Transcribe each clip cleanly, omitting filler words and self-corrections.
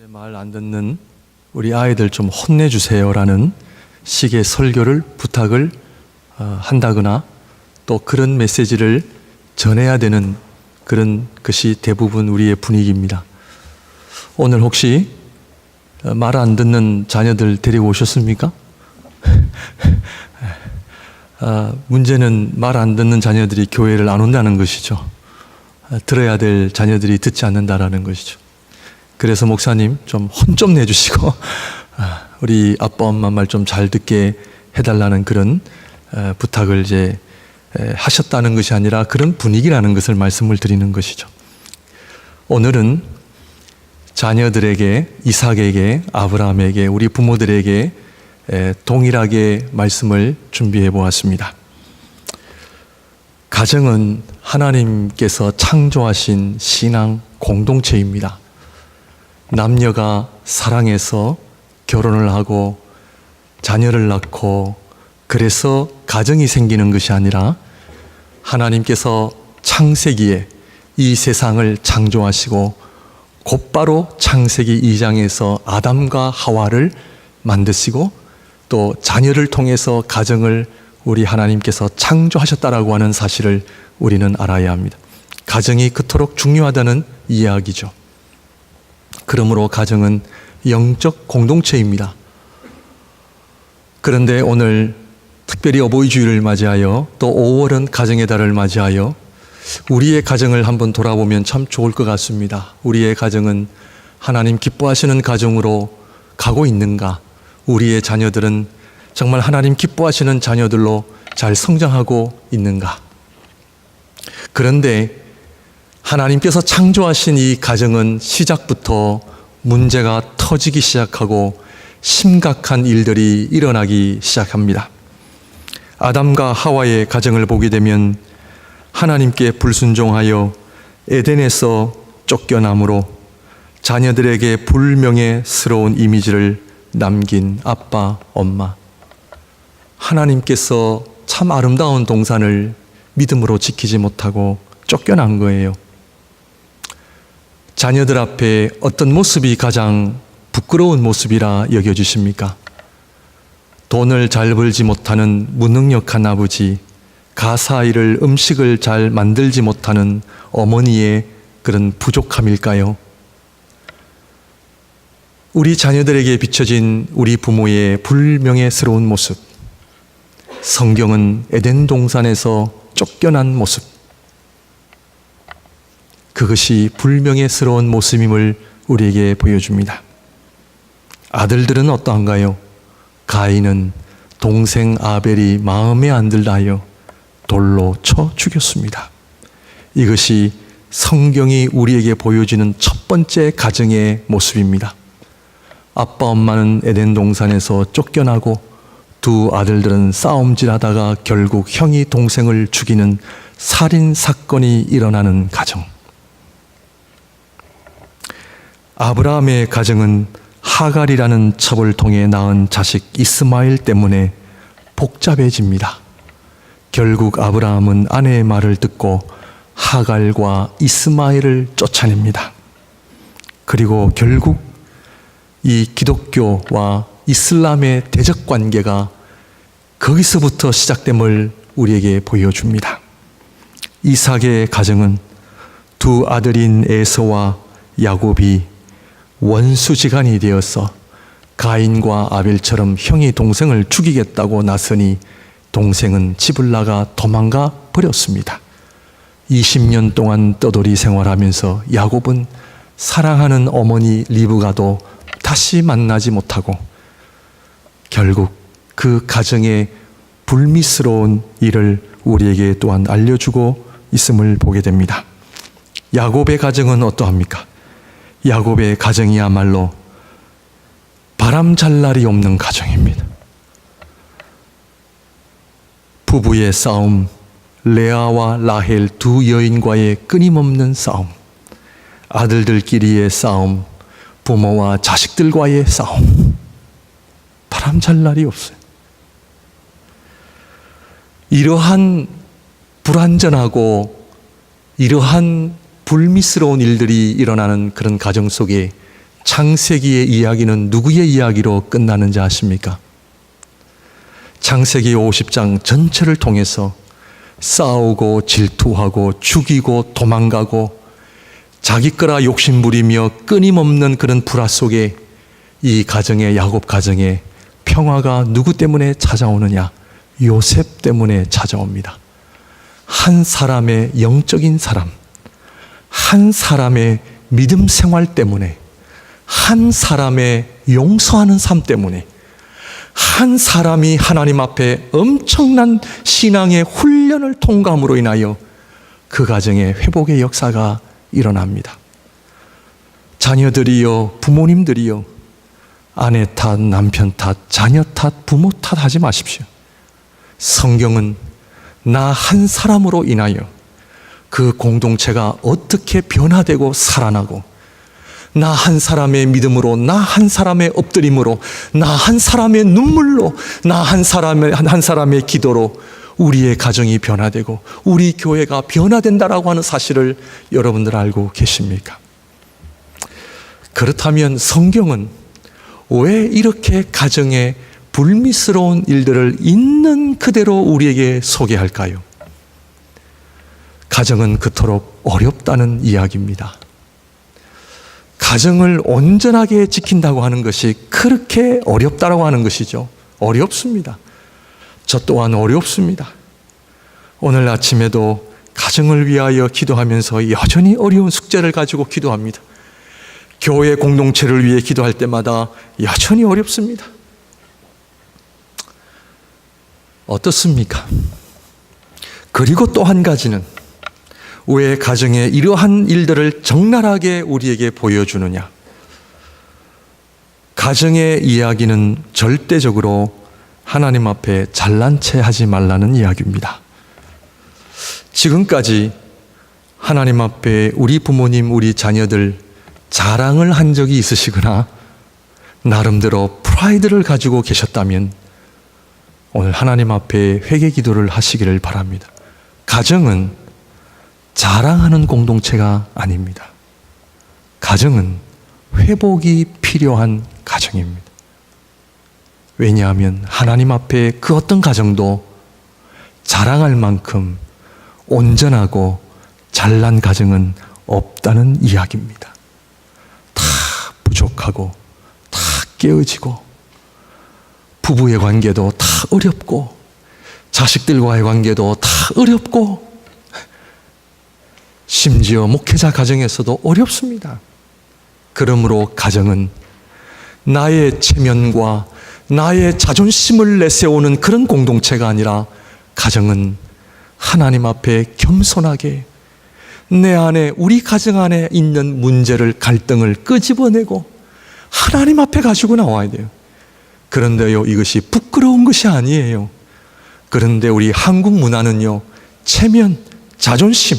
말 안 듣는 우리 아이들 좀 혼내주세요라는 식의 설교를 부탁을 한다거나 또 그런 메시지를 전해야 되는 그런 것이 대부분 우리의 분위기입니다. 오늘 혹시 말 안 듣는 자녀들 데리고 오셨습니까? 문제는 말 안 듣는 자녀들이 교회를 안 온다는 것이죠. 들어야 될 자녀들이 듣지 않는다라는 것이죠. 그래서 목사님 좀 혼 좀 내주시고 우리 아빠 엄마 말 좀 잘 듣게 해달라는 그런 부탁을 이제 하셨다는 것이 아니라 그런 분위기라는 것을 말씀을 드리는 것이죠. 오늘은 자녀들에게, 이삭에게, 아브라함에게, 우리 부모들에게 동일하게 말씀을 준비해 보았습니다. 가정은 하나님께서 창조하신 신앙 공동체입니다. 남녀가 사랑해서 결혼을 하고 자녀를 낳고 그래서 가정이 생기는 것이 아니라 하나님께서 창세기에 이 세상을 창조하시고 곧바로 창세기 2장에서 아담과 하와를 만드시고 또 자녀를 통해서 가정을 우리 하나님께서 창조하셨다라고 하는 사실을 우리는 알아야 합니다. 가정이 그토록 중요하다는 이야기죠. 그러므로 가정은 영적 공동체입니다. 그런데 오늘 특별히 어버이 주일을 맞이하여 또 5월은 가정의 달을 맞이하여 우리의 가정을 한번 돌아보면 참 좋을 것 같습니다. 우리의 가정은 하나님 기뻐하시는 가정으로 가고 있는가? 우리의 자녀들은 정말 하나님 기뻐하시는 자녀들로 잘 성장하고 있는가? 그런데 하나님께서 창조하신 이 가정은 시작부터 문제가 터지기 시작하고 심각한 일들이 일어나기 시작합니다. 아담과 하와의 가정을 보게 되면 하나님께 불순종하여 에덴에서 쫓겨남으로 자녀들에게 불명예스러운 이미지를 남긴 아빠, 엄마. 하나님께서 참 아름다운 동산을 믿음으로 지키지 못하고 쫓겨난 거예요. 자녀들 앞에 어떤 모습이 가장 부끄러운 모습이라 여겨지십니까? 돈을 잘 벌지 못하는 무능력한 아버지, 가사일을 음식을 잘 만들지 못하는 어머니의 그런 부족함일까요? 우리 자녀들에게 비춰진 우리 부모의 불명예스러운 모습, 성경은 에덴 동산에서 쫓겨난 모습, 그것이 불명예스러운 모습임을 우리에게 보여줍니다. 아들들은 어떠한가요? 가인은 동생 아벨이 마음에 안 들다 하여 돌로 쳐 죽였습니다. 이것이 성경이 우리에게 보여주는 첫 번째 가정의 모습입니다. 아빠 엄마는 에덴 동산에서 쫓겨나고 두 아들들은 싸움질하다가 결국 형이 동생을 죽이는 살인 사건이 일어나는 가정. 아브라함의 가정은 하갈이라는 첩을 통해 낳은 자식 이스마엘 때문에 복잡해집니다. 결국 아브라함은 아내의 말을 듣고 하갈과 이스마엘을 쫓아냅니다. 그리고 결국 이 기독교와 이슬람의 대적 관계가 거기서부터 시작됨을 우리에게 보여줍니다. 이삭의 가정은 두 아들인 에서와 야곱이 원수지간이 되어서 가인과 아벨처럼 형이 동생을 죽이겠다고 나서니 동생은 집을 나가 도망가 버렸습니다. 20년 동안 떠돌이 생활하면서 야곱은 사랑하는 어머니 리브가도 다시 만나지 못하고 결국 그 가정의 불미스러운 일을 우리에게 또한 알려주고 있음을 보게 됩니다. 야곱의 가정은 어떠합니까? 야곱의 가정이야말로 바람 잘 날이 없는 가정입니다. 부부의 싸움, 레아와 라헬 두 여인과의 끊임없는 싸움, 아들들끼리의 싸움, 부모와 자식들과의 싸움, 바람 잘 날이 없어요. 이러한 불완전하고 이러한 불미스러운 일들이 일어나는 그런 가정 속에 창세기의 이야기는 누구의 이야기로 끝나는지 아십니까? 창세기 50장 전체를 통해서 싸우고 질투하고 죽이고 도망가고 자기 거라 욕심부리며 끊임없는 그런 불화 속에 이 가정의 야곱 가정에 평화가 누구 때문에 찾아오느냐? 요셉 때문에 찾아옵니다. 한 사람의 영적인 사람, 한 사람의 믿음 생활 때문에, 한 사람의 용서하는 삶 때문에, 한 사람이 하나님 앞에 엄청난 신앙의 훈련을 통과함으로 인하여 그 가정에 회복의 역사가 일어납니다. 자녀들이요, 부모님들이요, 아내 탓, 남편 탓, 자녀 탓, 부모 탓하지 마십시오. 성경은 나 한 사람으로 인하여 그 공동체가 어떻게 변화되고 살아나고, 나 한 사람의 믿음으로, 나 한 사람의 엎드림으로, 나 한 사람의 눈물로, 나 한 사람의 기도로 우리의 가정이 변화되고 우리 교회가 변화된다라고 하는 사실을 여러분들 알고 계십니까? 그렇다면 성경은 왜 이렇게 가정에 불미스러운 일들을 있는 그대로 우리에게 소개할까요? 가정은 그토록 어렵다는 이야기입니다. 가정을 온전하게 지킨다고 하는 것이 그렇게 어렵다라고 하는 것이죠. 어렵습니다. 저 또한 어렵습니다. 오늘 아침에도 가정을 위하여 기도하면서 여전히 어려운 숙제를 가지고 기도합니다. 교회 공동체를 위해 기도할 때마다 여전히 어렵습니다. 어떻습니까? 그리고 또 한 가지는 왜 가정에 이러한 일들을 적나라하게 우리에게 보여주느냐? 가정의 이야기는 절대적으로 하나님 앞에 잘난 체 하지 말라는 이야기입니다. 지금까지 하나님 앞에 우리 부모님, 우리 자녀들 자랑을 한 적이 있으시거나 나름대로 프라이드를 가지고 계셨다면 오늘 하나님 앞에 회개 기도를 하시기를 바랍니다. 가정은 자랑하는 공동체가 아닙니다. 가정은 회복이 필요한 가정입니다. 왜냐하면 하나님 앞에 그 어떤 가정도 자랑할 만큼 온전하고 잘난 가정은 없다는 이야기입니다. 다 부족하고 다 깨어지고 부부의 관계도 다 어렵고 자식들과의 관계도 다 어렵고 심지어 목회자 가정에서도 어렵습니다. 그러므로 가정은 나의 체면과 나의 자존심을 내세우는 그런 공동체가 아니라 가정은 하나님 앞에 겸손하게 내 안에, 우리 가정 안에 있는 문제를, 갈등을 끄집어내고 하나님 앞에 가지고 나와야 돼요. 그런데요, 이것이 부끄러운 것이 아니에요. 그런데 우리 한국 문화는요, 체면, 자존심,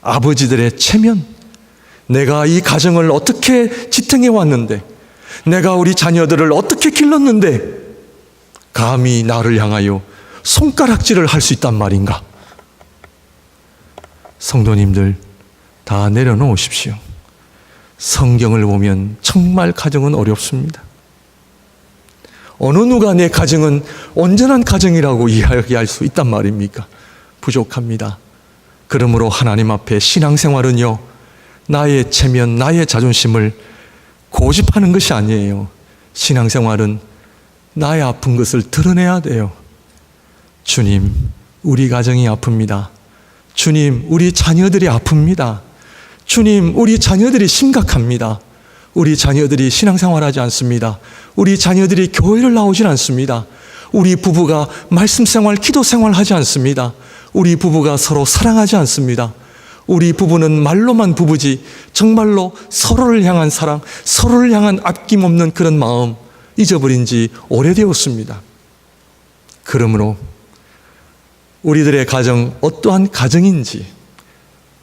아버지들의 체면, 내가 이 가정을 어떻게 지탱해 왔는데, 내가 우리 자녀들을 어떻게 길렀는데 감히 나를 향하여 손가락질을 할 수 있단 말인가? 성도님들 다 내려놓으십시오. 성경을 보면 정말 가정은 어렵습니다. 어느 누가 내 가정은 온전한 가정이라고 이야기할 수 있단 말입니까? 부족합니다. 그러므로 하나님 앞에 신앙생활은요, 나의 체면, 나의 자존심을 고집하는 것이 아니에요. 신앙생활은 나의 아픈 것을 드러내야 돼요. 주님, 우리 가정이 아픕니다. 주님, 우리 자녀들이 아픕니다. 주님, 우리 자녀들이 심각합니다. 우리 자녀들이 신앙생활하지 않습니다. 우리 자녀들이 교회를 나오질 않습니다. 우리 부부가 말씀생활, 기도생활 하지 않습니다. 우리 부부가 서로 사랑하지 않습니다. 우리 부부는 말로만 부부지 정말로 서로를 향한 사랑, 서로를 향한 아낌없는 그런 마음 잊어버린 지 오래되었습니다. 그러므로 우리들의 가정, 어떠한 가정인지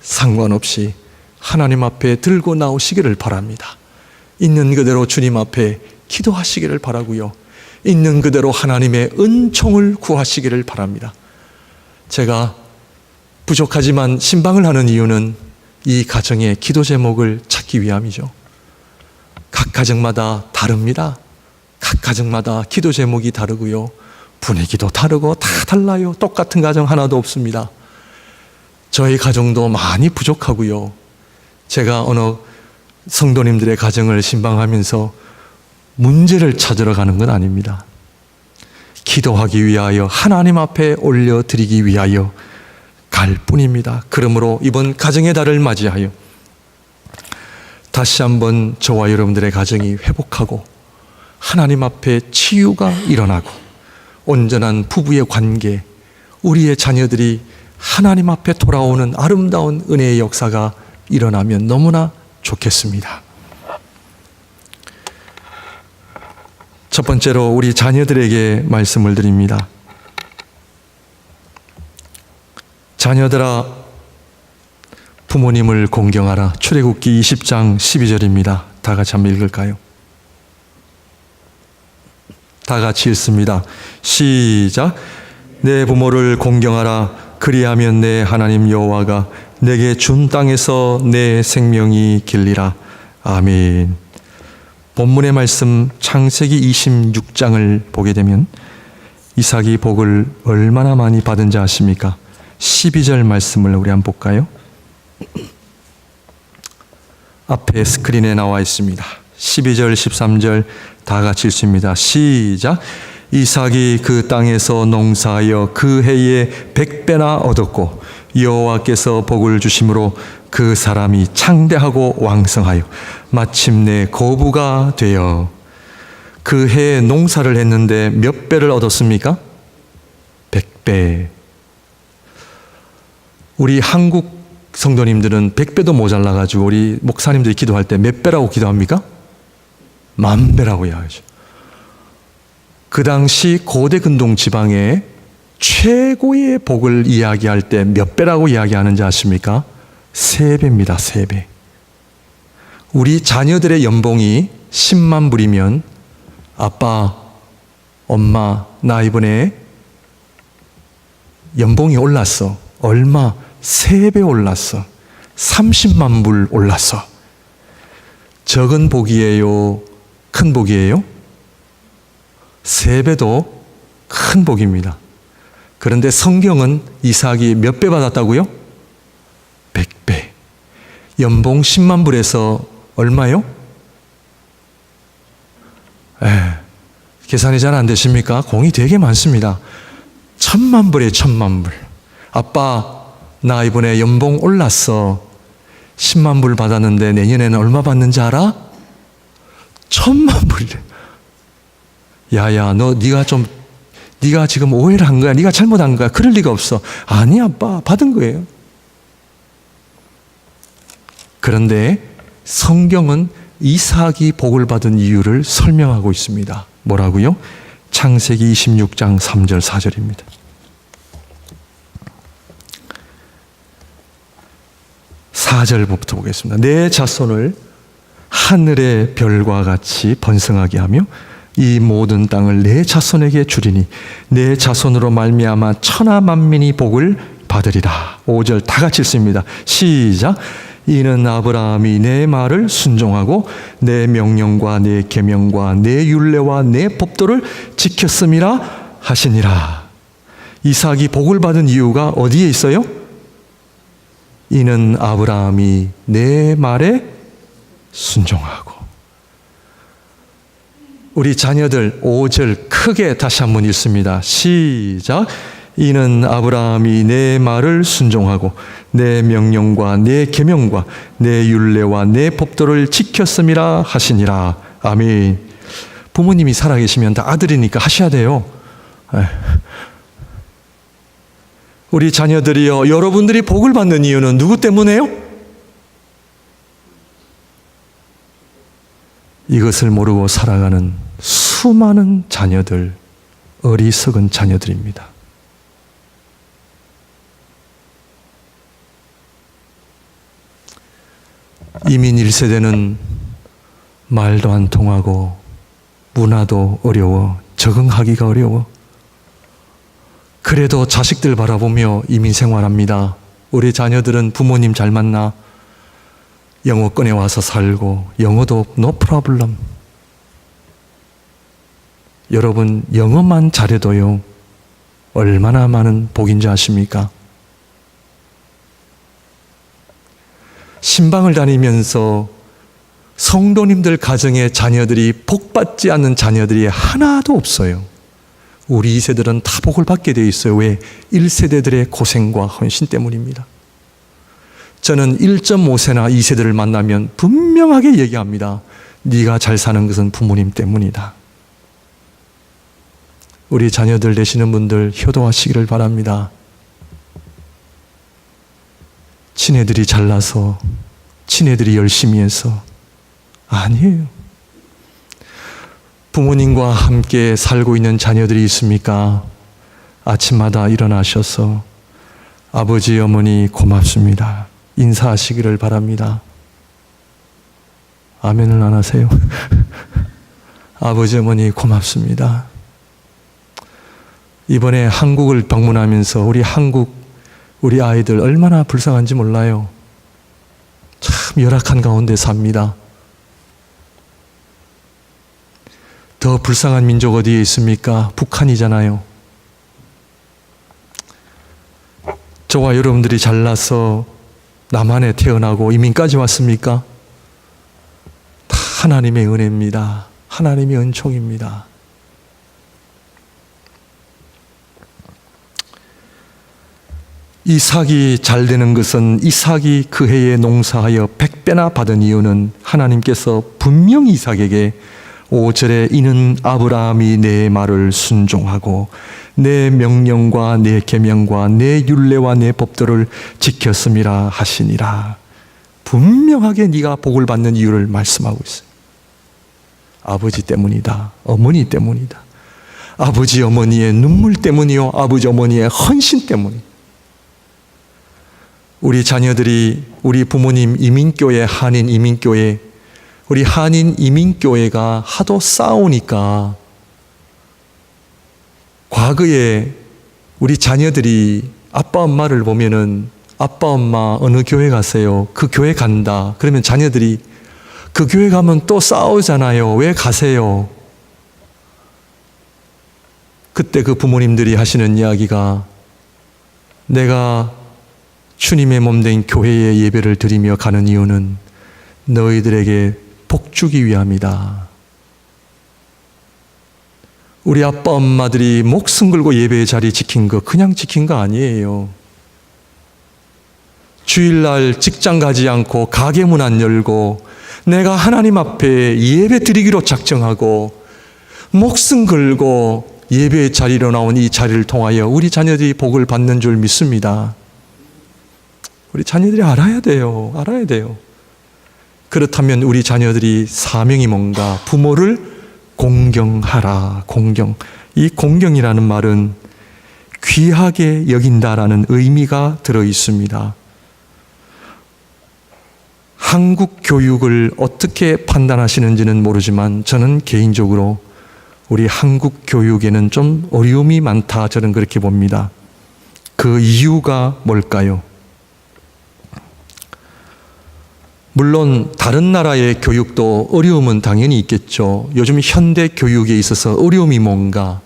상관없이 하나님 앞에 들고 나오시기를 바랍니다. 있는 그대로 주님 앞에 기도하시기를 바라고요. 있는 그대로 하나님의 은총을 구하시기를 바랍니다. 제가 부족하지만 신방을 하는 이유는 이 가정의 기도 제목을 찾기 위함이죠. 가정마다 다릅니다. 각 가정마다 기도 제목이 다르고요. 분위기도 다르고 다 달라요. 똑같은 가정 하나도 없습니다. 저희 가정도 많이 부족하고요. 제가 어느 성도님들의 가정을 신방하면서 문제를 찾으러 가는 건 아닙니다. 기도하기 위하여 하나님 앞에 올려드리기 위하여 갈 뿐입니다. 그러므로 이번 가정의 달을 맞이하여 다시 한번 저와 여러분들의 가정이 회복하고 하나님 앞에 치유가 일어나고 온전한 부부의 관계, 우리의 자녀들이 하나님 앞에 돌아오는 아름다운 은혜의 역사가 일어나면 너무나 좋겠습니다. 첫 번째로 우리 자녀들에게 말씀을 드립니다. 자녀들아, 부모님을 공경하라. 출애굽기 20장 12절입니다. 다 같이 한번 읽을까요? 다 같이 읽습니다. 시작. 내 부모를 공경하라. 그리하면 내 하나님 여호와가 내게 준 땅에서 내 생명이 길리라. 아멘. 본문의 말씀 창세기 26장을 보게 되면 이삭이 복을 얼마나 많이 받은지 아십니까? 12절 말씀을 우리 한번 볼까요? 앞에 스크린에 나와 있습니다. 12절 13절 다 같이 읽습니다. 시작. 이삭이 그 땅에서 농사하여 그 해에 100배나 얻었고 여호와께서 복을 주심으로 그 사람이 창대하고 왕성하여 마침내 거부가 되어 그 해에 농사를 했는데 몇 배를 얻었습니까? 100배. 우리 한국 성도님들은 100배도 모자라가지고 우리 목사님들이 기도할 때 몇 배라고 기도합니까? 10,000배라고 이야기하죠. 그 당시 고대 근동 지방의 최고의 복을 이야기할 때 몇 배라고 이야기하는지 아십니까? 3배입니다. 3배. 우리 자녀들의 연봉이 10만 불이면 아빠, 엄마, 나 이번에 연봉이 올랐어. 얼마? 3배 올랐어. 30만 불 올랐어. 적은 복이에요? 큰 복이에요? 3배도 큰 복입니다. 그런데 성경은 이삭이 몇 배 받았다고요? 100배. 연봉 10만 불에서 얼마요? 계산이 잘 안 되십니까? 공이 되게 많습니다. 1,000만 불에 1,000만 불. 아빠, 나 이번에 연봉 올랐어. 10만 불 받았는데 내년에는 얼마 받는지 알아? 1,000만 불. 야야, 네가 지금 오해를 한 거야. 네가 잘못한 거야. 그럴 리가 없어. 아니, 아빠, 받은 거예요. 그런데 성경은 이삭이 복을 받은 이유를 설명하고 있습니다. 뭐라고요? 창세기 26장 3절 4절입니다. (4절부터) 보겠습니다. 내 자손을 하늘의 별과 같이 번성하게 하며 이 모든 땅을 내 자손에게 주리니 내 자손으로 말미암아 천하 만민이 복을 받으리라. 5절 다 같이 읽습니다. 시작. 이는 아브라함이 내 말을 순종하고 내 명령과 내 계명과 내 율례와 내 법도를 지켰음이라 하시니라. 이삭이 복을 받은 이유가 어디에 있어요? 이는 아브라함이 내 말에 순종하고. 우리 자녀들 5절 크게 다시 한번 읽습니다. 시작. 이는 아브라함이 내 말을 순종하고 내 명령과 내 계명과 내 율례와 내 법도를 지켰음이라 하시니라. 아멘. 부모님이 살아계시면 다 아들이니까 하셔야 돼요. 우리 자녀들이요, 여러분들이 복을 받는 이유는 누구 때문에요? 이것을 모르고 살아가는 수많은 자녀들, 어리석은 자녀들입니다. 이민 1세대는 말도 안 통하고 문화도 어려워, 적응하기가 어려워. 그래도 자식들 바라보며 이민 생활합니다. 우리 자녀들은 부모님 잘 만나, 영어권에 와서 살고 영어도 no problem. 여러분 영어만 잘해도요 얼마나 많은 복인지 아십니까? 신방을 다니면서 성도님들 가정의 자녀들이 복받지 않는 자녀들이 하나도 없어요. 우리 2세들은 다 복을 받게 되어 있어요. 왜? 1세대들의 고생과 헌신 때문입니다. 저는 1.5세나 2세들을 만나면 분명하게 얘기합니다. 네가 잘 사는 것은 부모님 때문이다. 우리 자녀들 되시는 분들 효도하시기를 바랍니다. 친애들이 잘나서, 친애들이 열심히 해서 아니에요. 부모님과 함께 살고 있는 자녀들이 있습니까? 아침마다 일어나셔서 아버지, 어머니 고맙습니다. 인사하시기를 바랍니다. 아멘을 안 하세요? 아버지, 어머니 고맙습니다. 이번에 한국을 방문하면서 우리 아이들 얼마나 불쌍한지 몰라요. 참 열악한 가운데 삽니다. 더 불쌍한 민족 어디에 있습니까? 북한이잖아요. 저와 여러분들이 잘나서 남한에 태어나고 이민까지 왔습니까? 다 하나님의 은혜입니다. 하나님의 은총입니다. 이삭이 잘 되는 것은 이삭이 그 해에 농사하여 100배나 받은 이유는 하나님께서 분명히 이삭에게 5절에 이는 아브라함이 내 말을 순종하고 내 명령과 내 계명과 내 율례와 내 법도를 지켰음이라 하시니라. 분명하게 네가 복을 받는 이유를 말씀하고 있어요. 아버지 때문이다. 어머니 때문이다. 아버지 어머니의 눈물 때문이요, 아버지 어머니의 헌신 때문이요. 우리 자녀들이 우리 부모님 이민교회, 한인 이민교회, 우리 한인 이민교회가 하도 싸우니까 과거에 우리 자녀들이 아빠 엄마를 보면은 아빠 엄마 어느 교회 가세요? 그 교회 간다. 그러면 자녀들이 그 교회 가면 또 싸우잖아요. 왜 가세요? 그때 그 부모님들이 하시는 이야기가 내가 주님의 몸된 교회에 예배를 드리며 가는 이유는 너희들에게 복 주기 위함이다. 우리 아빠 엄마들이 목숨 걸고 예배의 자리 지킨 거 그냥 지킨 거 아니에요. 주일날 직장 가지 않고 가게 문 안 열고 내가 하나님 앞에 예배 드리기로 작정하고 목숨 걸고 예배의 자리로 나온 이 자리를 통하여 우리 자녀들이 복을 받는 줄 믿습니다. 우리 자녀들이 알아야 돼요. 알아야 돼요. 그렇다면 우리 자녀들이 사명이 뭔가? 부모를 공경하라. 공경. 이 공경이라는 말은 귀하게 여긴다라는 의미가 들어 있습니다. 한국 교육을 어떻게 판단하시는지는 모르지만 저는 개인적으로 우리 한국 교육에는 좀 어려움이 많다, 저는 그렇게 봅니다. 그 이유가 뭘까요? 물론 다른 나라의 교육도 어려움은 당연히 있겠죠. 요즘 현대 교육에 있어서 어려움이 뭔가?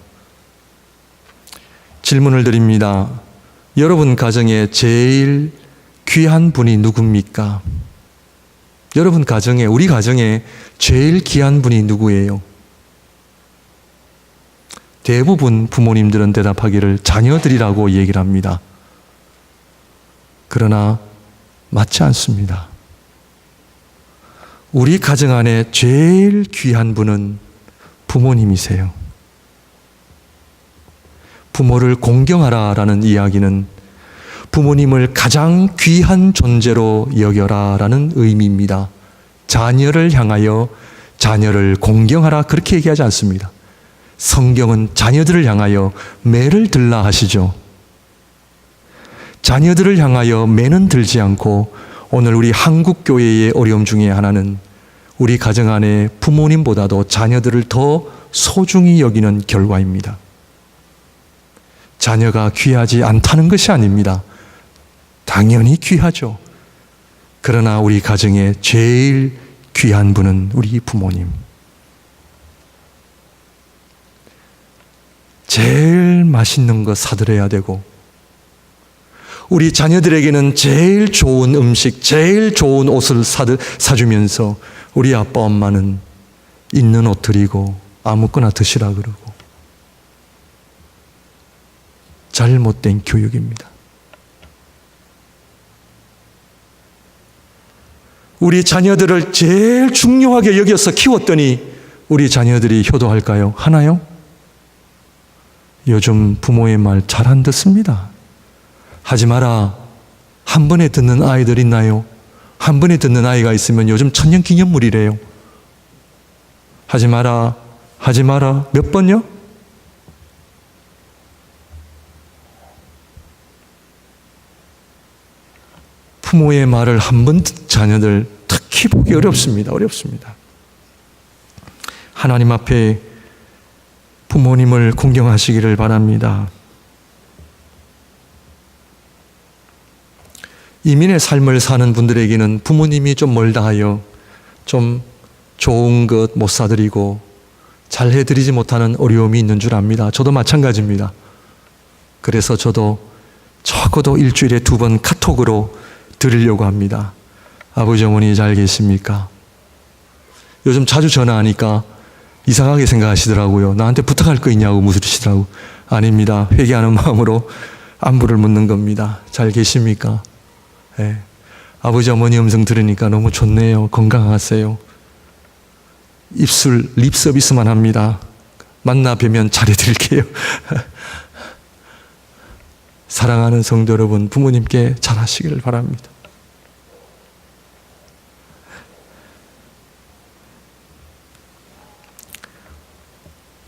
질문을 드립니다. 여러분 가정에 제일 귀한 분이 누굽니까? 여러분 가정에, 우리 가정에 제일 귀한 분이 누구예요? 대부분 부모님들은 대답하기를 자녀들이라고 얘기를 합니다. 그러나 맞지 않습니다. 우리 가정 안에 제일 귀한 분은 부모님이세요. 부모를 공경하라라는 이야기는 부모님을 가장 귀한 존재로 여겨라라는 의미입니다. 자녀를 향하여 자녀를 공경하라 그렇게 얘기하지 않습니다. 성경은 자녀들을 향하여 매를 들라 하시죠. 자녀들을 향하여 매는 들지 않고 오늘 우리 한국 교회의 어려움 중에 하나는 우리 가정 안에 부모님보다도 자녀들을 더 소중히 여기는 결과입니다. 자녀가 귀하지 않다는 것이 아닙니다. 당연히 귀하죠. 그러나 우리 가정에 제일 귀한 분은 우리 부모님. 제일 맛있는 거 사드려야 되고, 우리 자녀들에게는 제일 좋은 음식, 제일 좋은 옷을 사주면서 우리 아빠 엄마는 있는 옷 드리고 아무거나 드시라 그러고, 잘못된 교육입니다. 우리 자녀들을 제일 중요하게 여겨서 키웠더니 우리 자녀들이 효도할까요? 하나요? 요즘 부모의 말 잘 안 듣습니다. 하지 마라. 한 번에 듣는 아이들 있나요? 한 번에 듣는 아이가 있으면 요즘 천년기념물이래요. 하지 마라. 하지 마라. 몇 번요? 부모의 말을 한 번 듣는 자녀들 특히 보기 어렵습니다. 어렵습니다. 하나님 앞에 부모님을 공경하시기를 바랍니다. 이민의 삶을 사는 분들에게는 부모님이 좀 멀다 하여 좀 좋은 것 못 사드리고 잘 해드리지 못하는 어려움이 있는 줄 압니다. 저도 마찬가지입니다. 그래서 저도 적어도 일주일에 2번 카톡으로 드리려고 합니다. 아버지 어머니 잘 계십니까? 요즘 자주 전화하니까 이상하게 생각하시더라고요. 나한테 부탁할 거 있냐고 물으시더라고요. 아닙니다. 회개하는 마음으로 안부를 묻는 겁니다. 잘 계십니까? 네. 아버지 어머니 음성 들으니까 너무 좋네요. 건강하세요. 입술 립 서비스만 합니다. 만나 뵈면 잘해드릴게요. 사랑하는 성도 여러분, 부모님께 잘하시기를 바랍니다.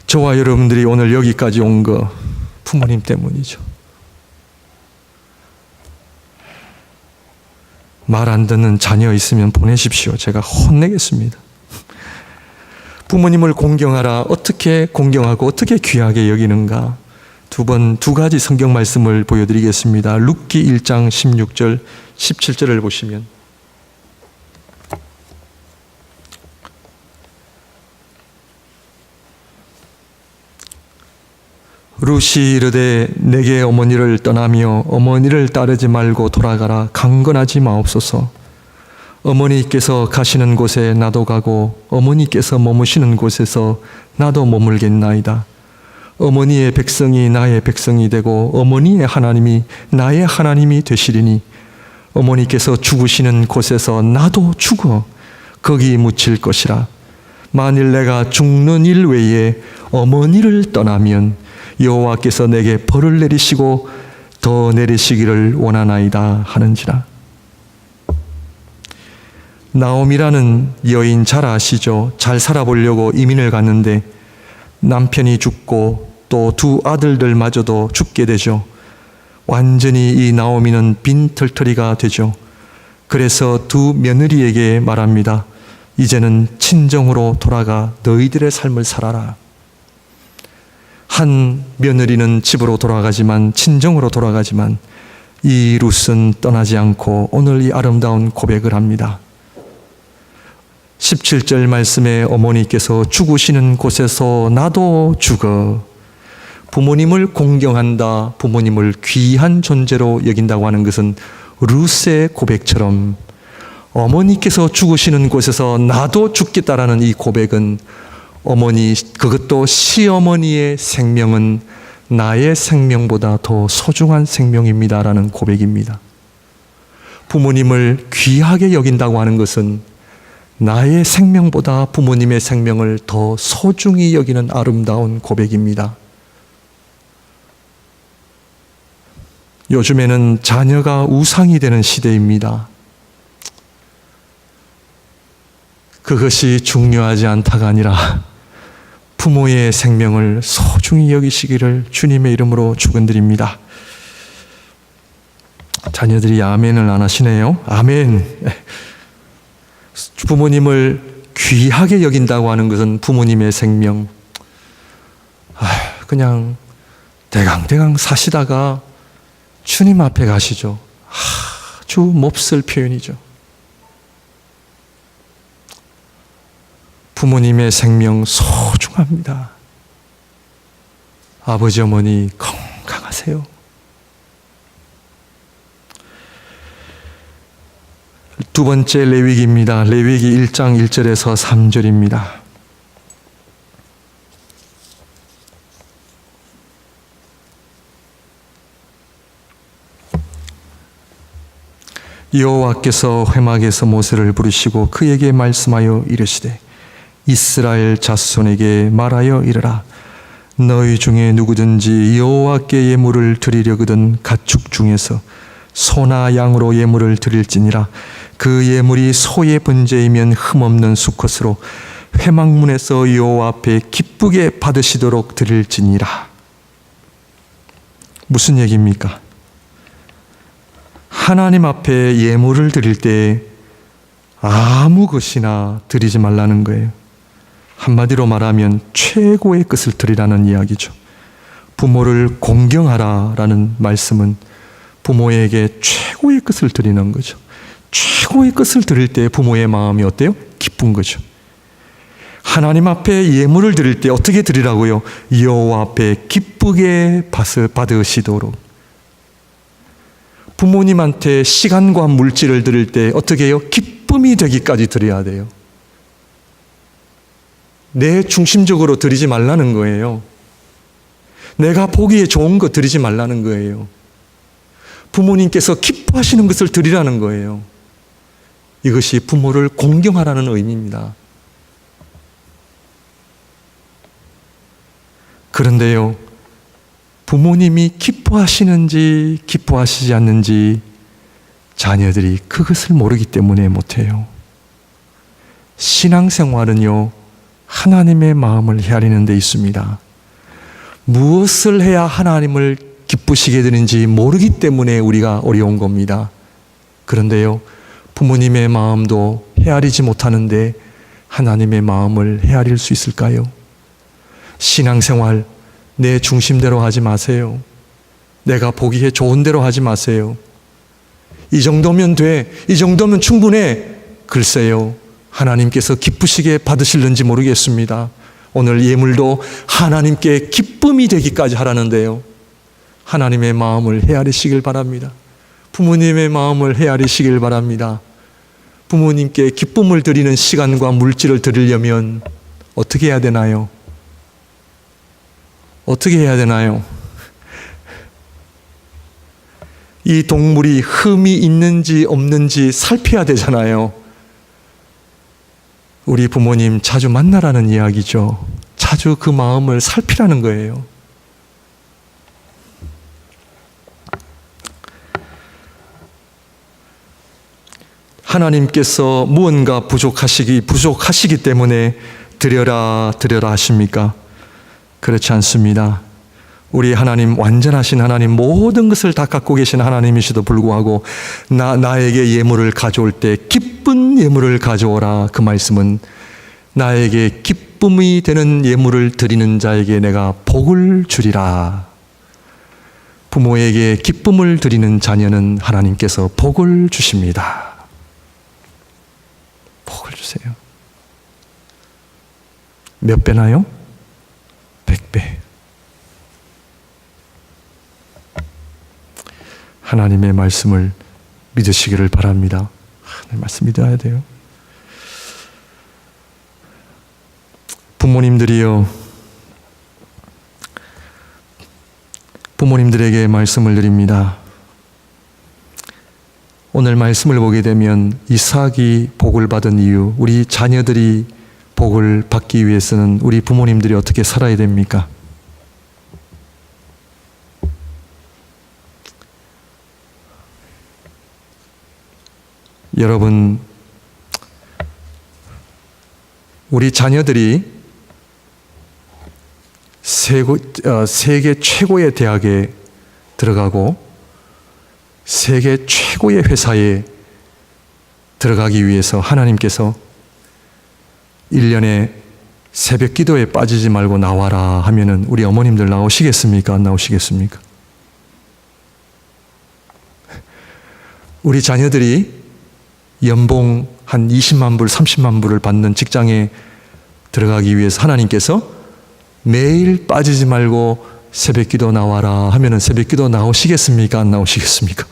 저와 여러분들이 오늘 여기까지 온 거 부모님 때문이죠. 말 안 듣는 자녀 있으면 보내십시오. 제가 혼내겠습니다. 부모님을 공경하라. 어떻게 공경하고 어떻게 귀하게 여기는가? 두 가지 성경 말씀을 보여드리겠습니다. 룻기 1장 16절, 17절을 보시면 룻이 이르되 내게 어머니를 떠나며 어머니를 따르지 말고 돌아가라. 강건하지 마옵소서. 어머니께서 가시는 곳에 나도 가고 어머니께서 머무시는 곳에서 나도 머물겠나이다. 어머니의 백성이 나의 백성이 되고 어머니의 하나님이 나의 하나님이 되시리니 어머니께서 죽으시는 곳에서 나도 죽어 거기 묻힐 것이라. 만일 내가 죽는 일 외에 어머니를 떠나면 여호와께서 내게 벌을 내리시고 더 내리시기를 원하나이다 하는지라. 나옴이라는 여인 잘 아시죠? 잘 살아보려고 이민을 갔는데 남편이 죽고 또 2 아들들마저도 죽게 되죠. 완전히 이 나오미는 빈털터리가 되죠. 그래서 2 며느리에게 말합니다. 이제는 친정으로 돌아가 너희들의 삶을 살아라. 한 며느리는 집으로 돌아가지만, 친정으로 돌아가지만 이 룻은 떠나지 않고 오늘 이 아름다운 고백을 합니다. 17절 말씀에 어머니께서 죽으시는 곳에서 나도 죽어. 부모님을 공경한다, 부모님을 귀한 존재로 여긴다고 하는 것은 룻의 고백처럼 어머니께서 죽으시는 곳에서 나도 죽겠다라는 이 고백은 어머니, 그것도 시어머니의 생명은 나의 생명보다 더 소중한 생명입니다라는 고백입니다. 부모님을 귀하게 여긴다고 하는 것은 나의 생명보다 부모님의 생명을 더 소중히 여기는 아름다운 고백입니다. 요즘에는 자녀가 우상이 되는 시대입니다. 그것이 중요하지 않다가 아니라 부모의 생명을 소중히 여기시기를 주님의 이름으로 축원드립니다. 자녀들이 아멘을 안 하시네요. 아멘. 부모님을 귀하게 여긴다고 하는 것은 부모님의 생명, 그냥 대강대강 사시다가 주님 앞에 가시죠. 아주 몹쓸 표현이죠. 부모님의 생명 소중합니다. 아버지, 어머니 건강하세요. 두 번째 레위기입니다. 레위기 1장 1절에서 3절입니다. 여호와께서 회막에서 모세를 부르시고 그에게 말씀하여 이르시되 이스라엘 자손에게 말하여 이르라. 너희 중에 누구든지 여호와께 예물을 드리려거든 가축 중에서 소나 양으로 예물을 드릴지니라. 그 예물이 소의 번제이면 흠없는 수컷으로 회막문에서 여호와 앞에 기쁘게 받으시도록 드릴지니라. 무슨 얘기입니까? 하나님 앞에 예물을 드릴 때 아무 것이나 드리지 말라는 거예요. 한마디로 말하면 최고의 것을 드리라는 이야기죠. 부모를 공경하라라는 말씀은 부모에게 최고의 것을 드리는 거죠. 최고의 것을 드릴 때 부모의 마음이 어때요? 기쁜 거죠. 하나님 앞에 예물을 드릴 때 어떻게 드리라고요? 여호와 앞에 기쁘게 받으시도록. 부모님한테 시간과 물질을 드릴 때 어떻게 해요? 기쁨이 되기까지 드려야 돼요. 내 중심적으로 드리지 말라는 거예요. 내가 보기에 좋은 거 드리지 말라는 거예요. 부모님께서 기뻐하시는 것을 드리라는 거예요. 이것이 부모를 공경하라는 의미입니다. 그런데요, 부모님이 기뻐하시는지 기뻐하시지 않는지 자녀들이 그것을 모르기 때문에 못해요. 신앙생활은요, 하나님의 마음을 헤아리는 데 있습니다. 무엇을 해야 하나님을 기쁘시게 되는지 모르기 때문에 우리가 어려운 겁니다. 그런데요, 부모님의 마음도 헤아리지 못하는데 하나님의 마음을 헤아릴 수 있을까요? 신앙생활 내 중심대로 하지 마세요. 내가 보기에 좋은 대로 하지 마세요. 이 정도면 돼. 이 정도면 충분해. 글쎄요, 하나님께서 기쁘시게 받으실는지 모르겠습니다. 오늘 예물도 하나님께 기쁨이 되기까지 하라는데요, 하나님의 마음을 헤아리시길 바랍니다. 부모님의 마음을 헤아리시길 바랍니다. 부모님께 기쁨을 드리는 시간과 물질을 드리려면 어떻게 해야 되나요? 어떻게 해야 되나요? 이 동물이 흠이 있는지 없는지 살펴야 되잖아요. 우리 부모님 자주 만나라는 이야기죠. 자주 그 마음을 살피라는 거예요. 하나님께서 무언가 부족하시기 때문에 드려라 하십니까? 그렇지 않습니다. 우리 하나님, 완전하신 하나님, 모든 것을 다 갖고 계신 하나님이시도 불구하고 나에게 예물을 가져올 때 기쁜 예물을 가져오라. 그 말씀은 나에게 기쁨이 되는 예물을 드리는 자에게 내가 복을 주리라. 부모에게 기쁨을 드리는 자녀는 하나님께서 복을 주십니다. 복을 주세요. 몇 배나요? 100배. 하나님의 말씀을 믿으시기를 바랍니다. 하나님의 말씀 믿어야 돼요. 부모님들에게 말씀을 드립니다. 오늘 말씀을 보게 되면 이삭이 복을 받은 이유, 우리 자녀들이 복을 받기 위해서는 우리 부모님들이 어떻게 살아야 됩니까? 여러분, 우리 자녀들이 세계 최고의 대학에 들어가고 세계 최고의 회사에 들어가기 위해서 하나님께서 1년에 새벽 기도에 빠지지 말고 나와라 하면은 우리 어머님들 나오시겠습니까? 안 나오시겠습니까? 우리 자녀들이 연봉 한 20만 불, 30만 불을 받는 직장에 들어가기 위해서 하나님께서 매일 빠지지 말고 새벽기도 나와라 하면은 새벽기도 나오시겠습니까? 안 나오시겠습니까?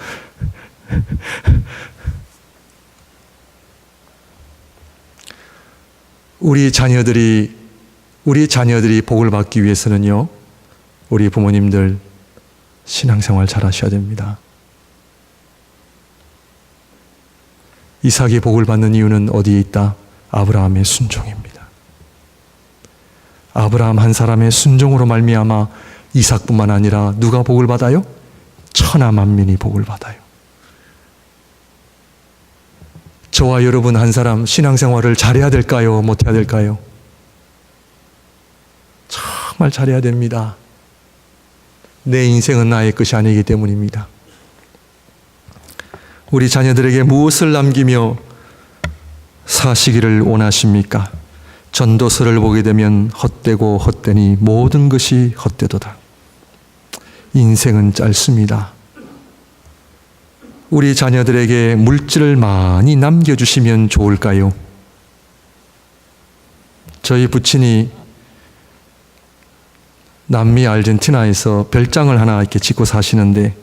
우리 자녀들이 복을 받기 위해서는요, 우리 부모님들 신앙생활 잘 하셔야 됩니다. 이삭이 복을 받는 이유는 어디에 있다? 아브라함의 순종입니다. 아브라함 한 사람의 순종으로 말미암아 이삭뿐만 아니라 누가 복을 받아요? 천하 만민이 복을 받아요. 저와 여러분 한 사람 신앙생활을 잘해야 될까요? 못해야 될까요? 정말 잘해야 됩니다. 내 인생은 나의 것이 아니기 때문입니다. 우리 자녀들에게 무엇을 남기며 사시기를 원하십니까? 전도서를 보게 되면 헛되고 헛되니 모든 것이 헛되도다. 인생은 짧습니다. 우리 자녀들에게 물질을 많이 남겨주시면 좋을까요? 저희 부친이 남미 아르헨티나에서 별장을 하나 이렇게 짓고 사시는데,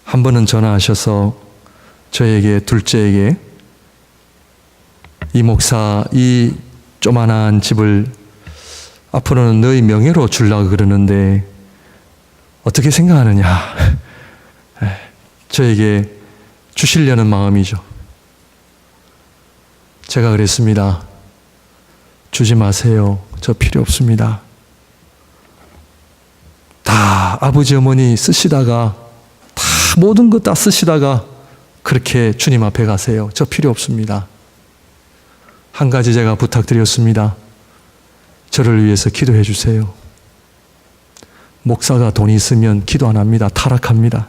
한 번은 전화하셔서 저에게, 둘째에게, 이 목사, 이 조만한 집을 앞으로는 너희 명예로 주려고 그러는데 어떻게 생각하느냐. 저에게 주시려는 마음이죠. 제가 그랬습니다. 주지 마세요. 저 필요 없습니다. 다 아버지 어머니 쓰시다가, 다 모든 것 다 쓰시다가 그렇게 주님 앞에 가세요. 저 필요 없습니다. 한 가지 제가 부탁드렸습니다. 저를 위해서 기도해 주세요. 목사가 돈이 있으면 기도 안 합니다. 타락합니다.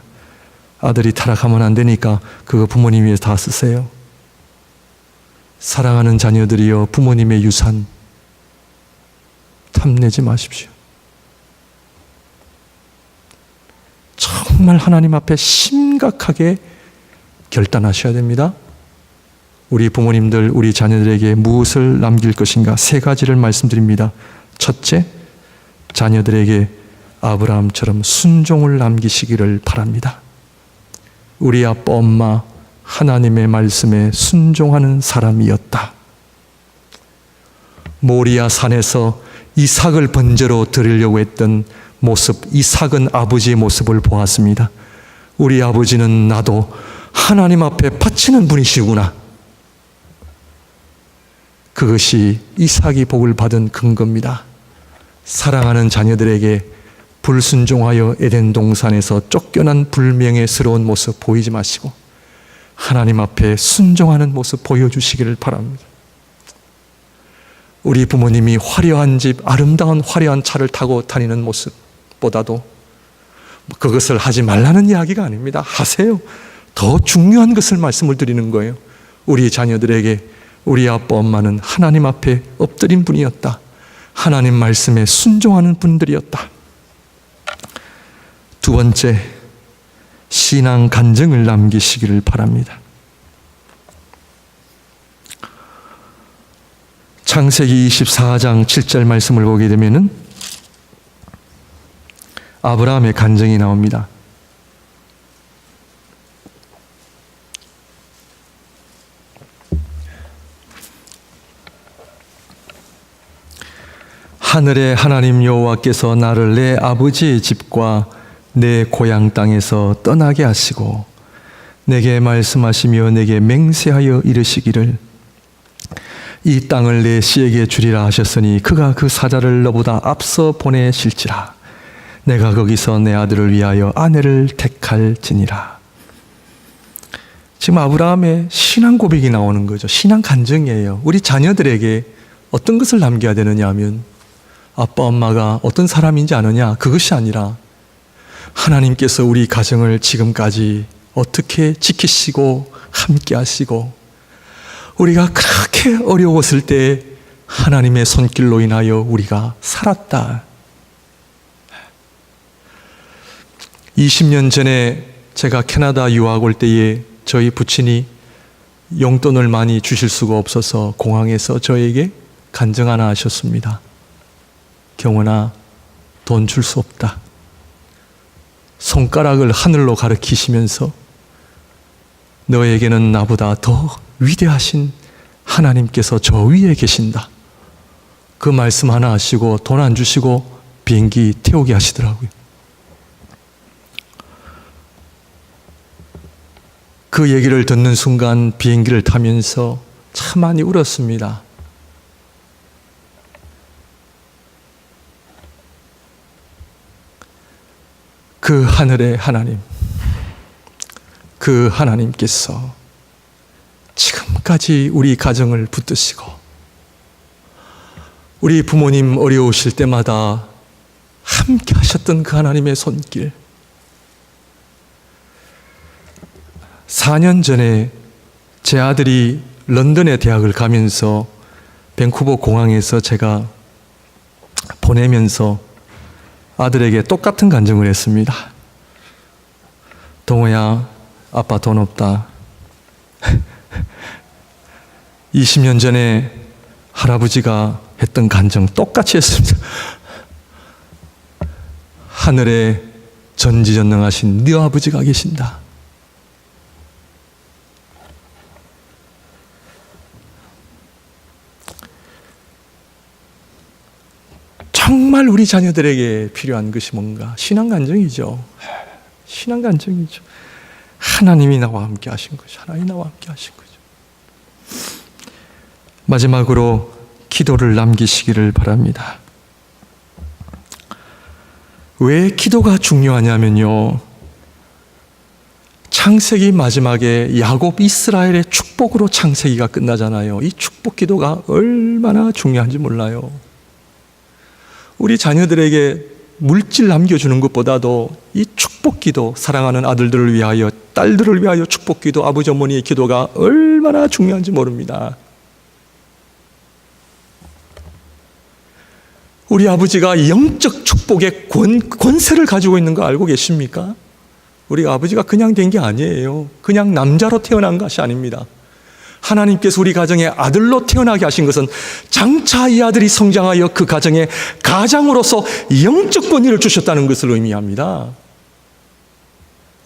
아들이 타락하면 안 되니까 그거 부모님 위해서 다 쓰세요. 사랑하는 자녀들이여, 부모님의 유산 탐내지 마십시오. 정말 하나님 앞에 심각하게 결단하셔야 됩니다. 우리 부모님들, 우리 자녀들에게 무엇을 남길 것인가? 세 가지를 말씀드립니다. 첫째, 자녀들에게 아브라함처럼 순종을 남기시기를 바랍니다. 우리 아빠, 엄마, 하나님의 말씀에 순종하는 사람이었다. 모리아 산에서 이삭을 번제로 드리려고 했던 모습, 이삭은 아버지의 모습을 보았습니다. 우리 아버지는 나도 하나님 앞에 바치는 분이시구나. 그것이 이삭이 복을 받은 근거입니다. 사랑하는 자녀들에게 불순종하여 에덴 동산에서 쫓겨난 불명예스러운 모습 보이지 마시고 하나님 앞에 순종하는 모습 보여주시기를 바랍니다. 우리 부모님이 화려한 집, 아름다운 화려한 차를 타고 다니는 모습보다도 그것을 하지 말라는 이야기가 아닙니다. 하세요. 더 중요한 것을 말씀을 드리는 거예요. 우리 자녀들에게 우리 아빠 엄마는 하나님 앞에 엎드린 분이었다. 하나님 말씀에 순종하는 분들이었다. 두 번째, 신앙 간증을 남기시기를 바랍니다. 창세기 24장 7절 말씀을 보게 되면은 아브라함의 간증이 나옵니다. 하늘의 하나님 여호와께서 나를 내 아버지의 집과 내 고향 땅에서 떠나게 하시고 내게 말씀하시며 내게 맹세하여 이르시기를 이 땅을 내 씨에게 주리라 하셨으니 그가 그 사자를 너보다 앞서 보내실지라. 내가 거기서 내 아들을 위하여 아내를 택할지니라. 지금 아브라함의 신앙 고백이 나오는 거죠. 신앙 간증이에요. 우리 자녀들에게 어떤 것을 남겨야 되느냐 하면 아빠 엄마가 어떤 사람인지 아느냐, 그것이 아니라 하나님께서 우리 가정을 지금까지 어떻게 지키시고 함께 하시고 우리가 그렇게 어려웠을 때 하나님의 손길로 인하여 우리가 살았다. 20년 전에 제가 캐나다 유학 올 때에 저희 부친이 용돈을 많이 주실 수가 없어서 공항에서 저에게 간증 하나 하셨습니다. 경원아, 돈 줄 수 없다. 손가락을 하늘로 가리키시면서 너에게는 나보다 더 위대하신 하나님께서 저 위에 계신다. 그 말씀 하나 하시고 돈 안 주시고 비행기 태우게 하시더라고요. 그 얘기를 듣는 순간 비행기를 타면서 참 많이 울었습니다. 그 하늘의 하나님, 그 하나님께서 지금까지 우리 가정을 붙드시고 우리 부모님 어려우실 때마다 함께 하셨던 그 하나님의 손길, 4년 전에 제 아들이 런던에 대학을 가면서 밴쿠버 공항에서 제가 보내면서 아들에게 똑같은 간증을 했습니다. 동호야, 아빠 돈 없다. 20년 전에 할아버지가 했던 간증 똑같이 했습니다. 하늘에 전지전능하신 네 아버지가 계신다. 정말 우리 자녀들에게 필요한 것이 뭔가? 신앙간증이죠. 신앙간증이죠. 하나님이 나와 함께 하신 거죠. 하나님이 나와 함께 하신 거죠. 마지막으로 기도를 남기시기를 바랍니다. 왜 기도가 중요하냐면요, 창세기 마지막에 야곱 이스라엘의 축복으로 창세기가 끝나잖아요. 이 축복 기도가 얼마나 중요한지 몰라요. 우리 자녀들에게 물질 남겨주는 것보다도 이 축복 기도, 사랑하는 아들들을 위하여, 딸들을 위하여 축복 기도, 아버지 어머니의 기도가 얼마나 중요한지 모릅니다. 우리 아버지가 영적 축복의 권세를 가지고 있는 거 알고 계십니까? 우리 아버지가 그냥 된 게 아니에요. 그냥 남자로 태어난 것이 아닙니다. 하나님께서 우리 가정에 아들로 태어나게 하신 것은 장차 이 아들이 성장하여 그 가정에 가장으로서 영적 권위를 주셨다는 것을 의미합니다.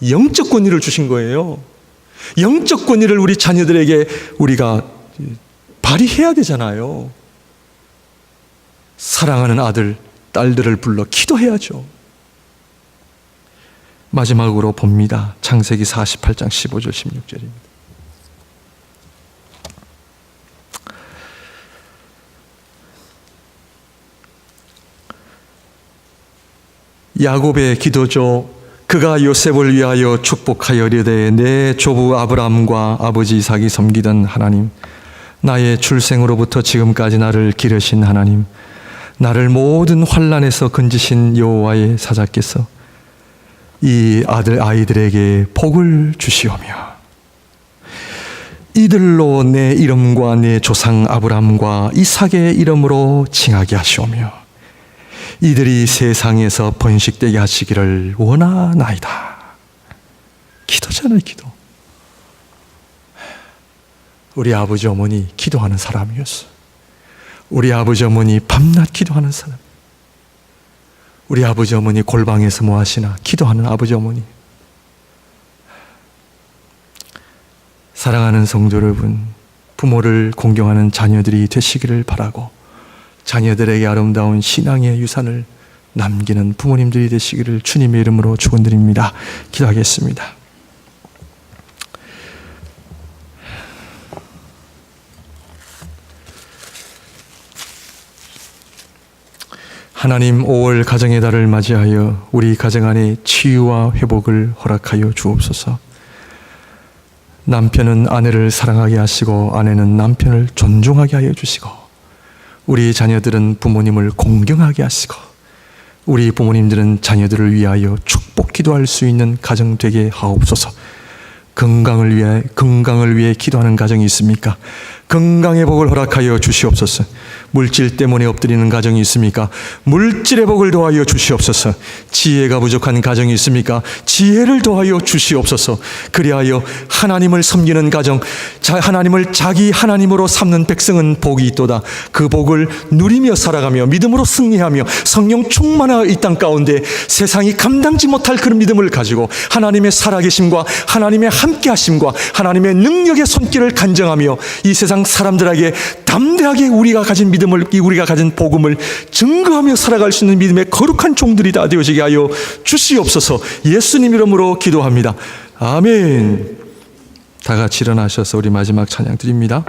영적 권위를 주신 거예요. 영적 권위를 우리 자녀들에게 우리가 발휘해야 되잖아요. 사랑하는 아들, 딸들을 불러 기도해야죠. 마지막으로 봅니다. 창세기 48장 15절 16절입니다. 야곱의 기도죠. 그가 요셉을 위하여 축복하여 이르되 내 조부 아브라함과 아버지 이삭이 섬기던 하나님, 나의 출생으로부터 지금까지 나를 기르신 하나님, 나를 모든 환난에서 건지신 여호와의 사자께서 이 아이들에게 복을 주시오며 이들로 내 이름과 내 조상 아브라함과 이삭의 이름으로 칭하게 하시오며 이들이 세상에서 번식되게 하시기를 원하나이다. 기도잖아요, 기도. 우리 아버지 어머니 기도하는 사람이었어. 우리 아버지 어머니 밤낮 기도하는 사람. 우리 아버지 어머니 골방에서 뭐 하시나 기도하는 아버지 어머니. 사랑하는 성도 여러분, 부모를 공경하는 자녀들이 되시기를 바라고 자녀들에게 아름다운 신앙의 유산을 남기는 부모님들이 되시기를 주님의 이름으로 축원드립니다. 기도하겠습니다. 하나님, 5월 가정의 달을 맞이하여 우리 가정 안에 치유와 회복을 허락하여 주옵소서. 남편은 아내를 사랑하게 하시고 아내는 남편을 존중하게 하여 주시고 우리 자녀들은 부모님을 공경하게 하시고 우리 부모님들은 자녀들을 위하여 축복 기도할 수 있는 가정 되게 하옵소서. 건강을 위해 기도하는 가정이 있습니까? 건강의 복을 허락하여 주시옵소서. 물질 때문에 엎드리는 가정이 있습니까? 물질의 복을 더하여 주시옵소서. 지혜가 부족한 가정이 있습니까? 지혜를 더하여 주시옵소서. 그리하여 하나님을 섬기는 가정, 하나님을 자기 하나님으로 삼는 백성은 복이 있도다. 그 복을 누리며 살아가며 믿음으로 승리하며 성령 충만하여 이 땅 가운데 세상이 감당지 못할 그런 믿음을 가지고 하나님의 살아계심과 하나님의 함께하심과 하나님의 능력의 손길을 간증하며 이 세상 사람들에게 담대하게 우리가 가진 믿음을, 우리가 가진 복음을 증거하며 살아갈 수 있는 믿음의 거룩한 종들이 다 되어지게 하여 주시옵소서. 예수님 이름으로 기도합니다. 아멘. 다 같이 일어나셔서 우리 마지막 찬양 드립니다.